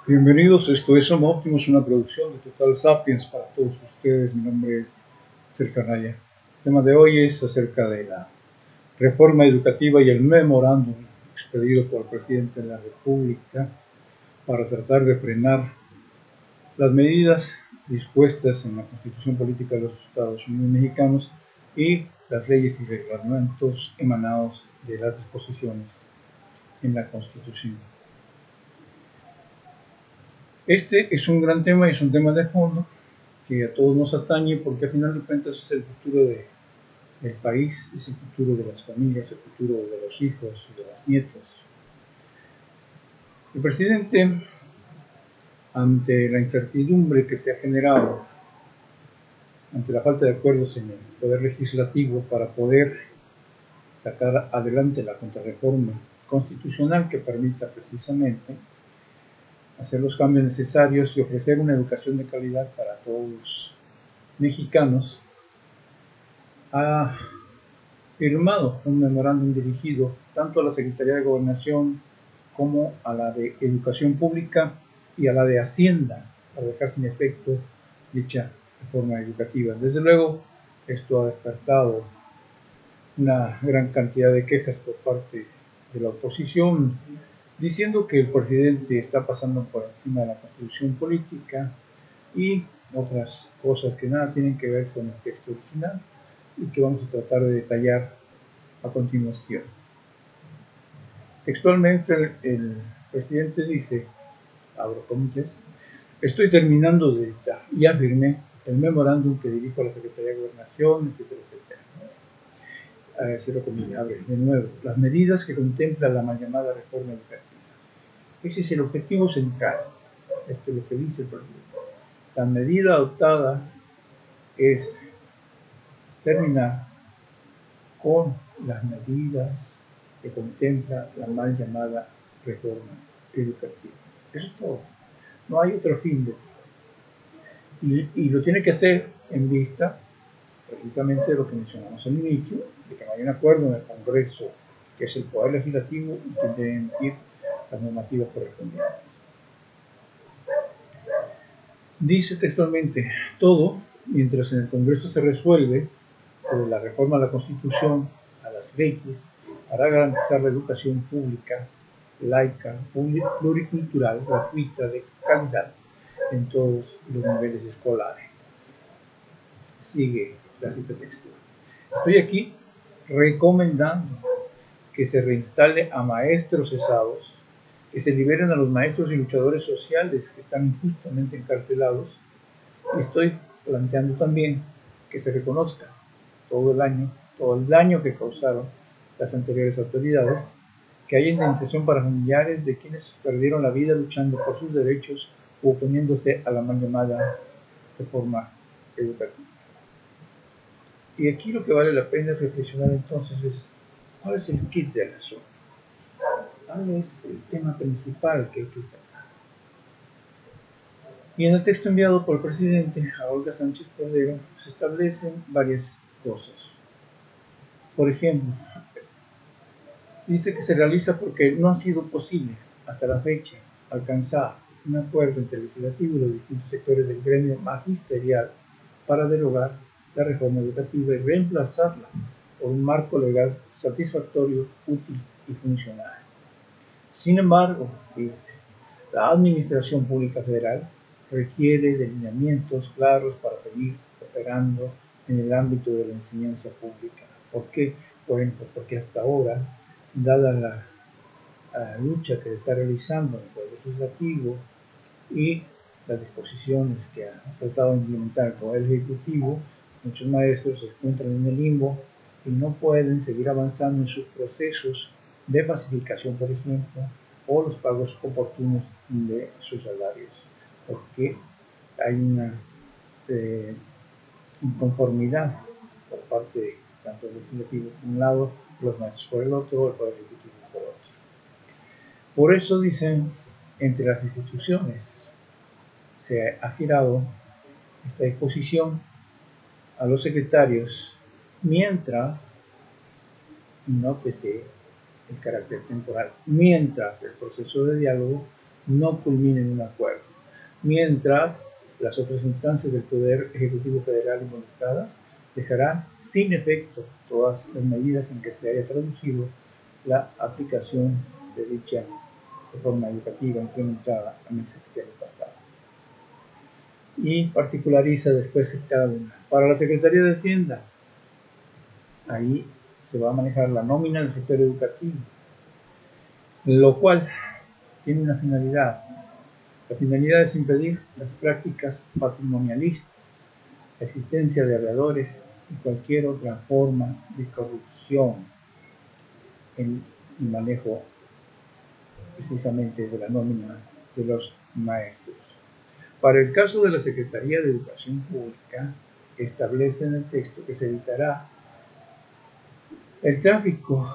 Bienvenidos, esto es Homo Optimus, una producción de Total Sapiens para todos ustedes. Mi nombre es Sergio Anaya. El tema de hoy es acerca de la reforma educativa y el memorándum expedido por el presidente de la República para tratar de frenar las medidas dispuestas en la Constitución Política de los Estados Unidos Mexicanos y las leyes y reglamentos emanados de las disposiciones en la Constitución. Este es un gran tema y es un tema de fondo que a todos nos atañe porque al final de cuentas es el futuro del país, es el futuro de las familias, el futuro de los hijos y de los nietos. El presidente, ante la incertidumbre que se ha generado, ante la falta de acuerdos en el Poder Legislativo para poder sacar adelante la contrarreforma constitucional que permita precisamente hacer los cambios necesarios y ofrecer una educación de calidad para todos los mexicanos, ha firmado un memorándum dirigido tanto a la Secretaría de Gobernación como a la de Educación Pública y a la de Hacienda para dejar sin efecto dicha reforma educativa. Desde luego, esto ha despertado una gran cantidad de quejas por parte de la oposición, diciendo que el presidente está pasando por encima de la Constitución política y otras cosas que nada tienen que ver con el texto original y que vamos a tratar de detallar a continuación. Textualmente el presidente dice, abro comillas, estoy terminando de editar y ya firmé el memorándum que dirijo a la Secretaría de Gobernación, etcétera, etcétera. Cierro comillas, abre de nuevo, las medidas que contempla la mal llamada reforma educativa. Ese es el objetivo central, esto es lo que dice el presidente. La medida adoptada es terminar con las medidas que contempla la mal llamada reforma educativa. Eso es todo. No hay otro fin detrás. Y lo tiene que hacer en vista precisamente de lo que mencionamos al inicio, de que no hay un acuerdo en el Congreso, que es el Poder Legislativo, y que debe emitir las normativas correspondientes. Dice textualmente, todo mientras en el Congreso se resuelve sobre la reforma a la Constitución, a las leyes, para garantizar la educación pública, laica, pluricultural, gratuita, de calidad en todos los niveles escolares. Sigue la cita textual. Estoy aquí recomendando que se reinstale a maestros cesados, que se liberen a los maestros y luchadores sociales que están injustamente encarcelados. Y estoy planteando también que se reconozca todo el daño que causaron las anteriores autoridades, que haya indemnización para familiares de quienes perdieron la vida luchando por sus derechos o oponiéndose a la mal llamada reforma educativa. Y aquí lo que vale la pena es reflexionar entonces es, ¿cuál es el kit del asunto? ¿Cuál es el tema principal que hay que sacar? Y en el texto enviado por el presidente a Olga Sánchez Cordero se establecen varias cosas. Por ejemplo, dice que se realiza porque no ha sido posible hasta la fecha alcanzar un acuerdo entre el legislativo y los distintos sectores del gremio magisterial para derogar la reforma educativa y reemplazarla por un marco legal satisfactorio, útil y funcional. Sin embargo, dice, la Administración Pública Federal requiere de lineamientos claros para seguir operando en el ámbito de la enseñanza pública. ¿Por qué? Por ejemplo, porque hasta ahora, dada la lucha que se está realizando en el Poder Legislativo y las disposiciones que ha tratado de implementar el Poder Ejecutivo, muchos maestros se encuentran en el limbo y no pueden seguir avanzando en sus procesos de pacificación, por ejemplo, o los pagos oportunos de sus salarios, porque hay una inconformidad por parte de tanto del legislativo por un lado, los maestros por el otro, el Poder Ejecutivo por otro. Por eso dicen, entre las instituciones se ha girado esta disposición a los secretarios mientras, nótese el carácter temporal, mientras el proceso de diálogo no culmine en un acuerdo, mientras las otras instancias del Poder Ejecutivo Federal involucradas dejarán sin efecto todas las medidas en que se haya traducido la aplicación de dicha reforma educativa implementada en el sexenio pasado. Y particulariza después cada una. Para la Secretaría de Hacienda, ahí se va a manejar la nómina del sector educativo, lo cual tiene una finalidad. La finalidad es impedir las prácticas patrimonialistas, la existencia de aviadores y cualquier otra forma de corrupción en el manejo precisamente de la nómina de los maestros. Para el caso de la Secretaría de Educación Pública, establece en el texto que se evitará el tráfico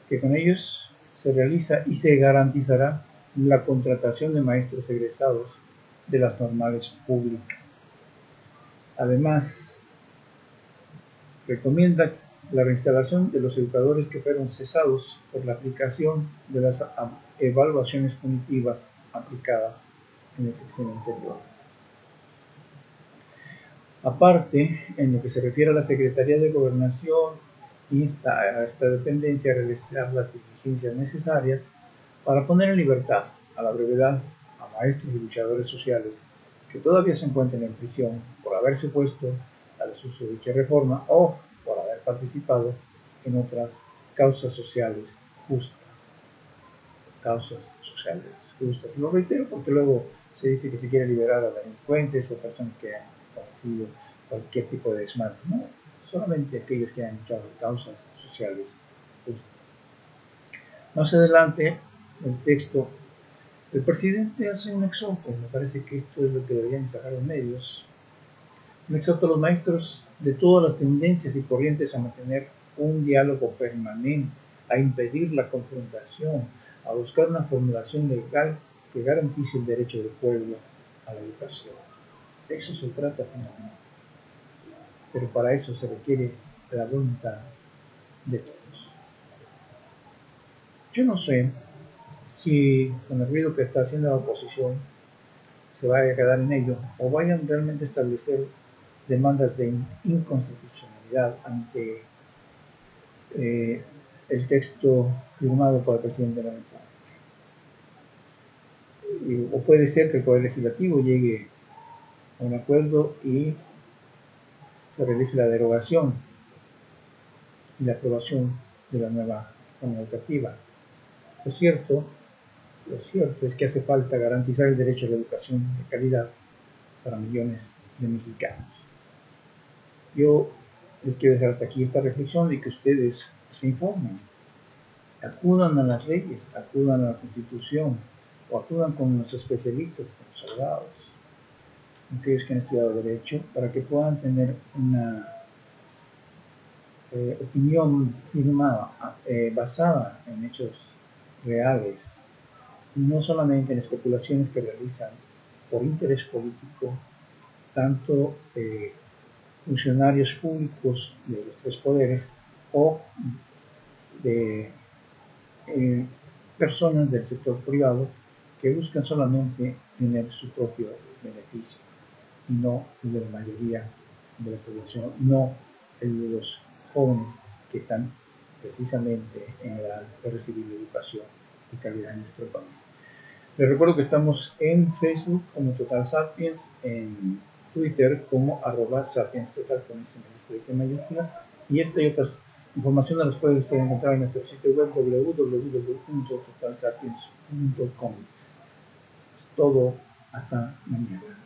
que con ellos se realiza y se garantizará la contratación de maestros egresados de las normales públicas. Además, recomienda la reinstalación de los educadores que fueron cesados por la aplicación de las evaluaciones punitivas aplicadas en el sexenio anterior. Aparte, en lo que se refiere a la Secretaría de Gobernación, insta a esta dependencia a realizar las diligencias necesarias para poner en libertad, a la brevedad, a maestros y luchadores sociales que todavía se encuentran en prisión por haberse opuesto al uso de dicha reforma o por haber participado en otras causas sociales justas. Causas sociales justas. Lo reitero porque luego se dice que se quiere liberar a delincuentes o personas que han cometido cualquier tipo de desmadre. No, solamente aquellos que han luchado causas sociales justas. Más adelante, el texto, el presidente hace un exhorto, me parece que esto es lo que deberían sacar los medios, un exhorto a los maestros de todas las tendencias y corrientes a mantener un diálogo permanente, a impedir la confrontación, a buscar una formulación legal que garantice el derecho del pueblo a la educación. De eso se trata finalmente. Pero para eso se requiere la voluntad de todos. Yo no sé si con el ruido que está haciendo la oposición se vaya a quedar en ello o vayan realmente a establecer demandas de inconstitucionalidad ante el texto firmado por el presidente de la República. O puede ser que el Poder Legislativo llegue a un acuerdo y se realice la derogación y la aprobación de la nueva reforma educativa. Lo cierto es que hace falta garantizar el derecho a la educación de calidad para millones de mexicanos. Yo les quiero dejar hasta aquí esta reflexión y que ustedes se informen, acudan a las leyes, acudan a la Constitución o acudan con los especialistas, con los abogados, aquellos que han estudiado Derecho, para que puedan tener una opinión firmada, basada en hechos reales, no solamente en especulaciones que realizan por interés político tanto funcionarios públicos de los tres poderes o de personas del sector privado que buscan solamente tener su propio beneficio y no el de la mayoría de la población, no el de los jóvenes que están precisamente en edad de recibir educación de calidad en nuestro país. Les recuerdo que estamos en Facebook como Total Sapiens, en Twitter como @sapienstotal con ese mayúscula, y esta y otras informaciones las puede usted encontrar en nuestro sitio web www.totalsapiens.com. Es todo, hasta mañana.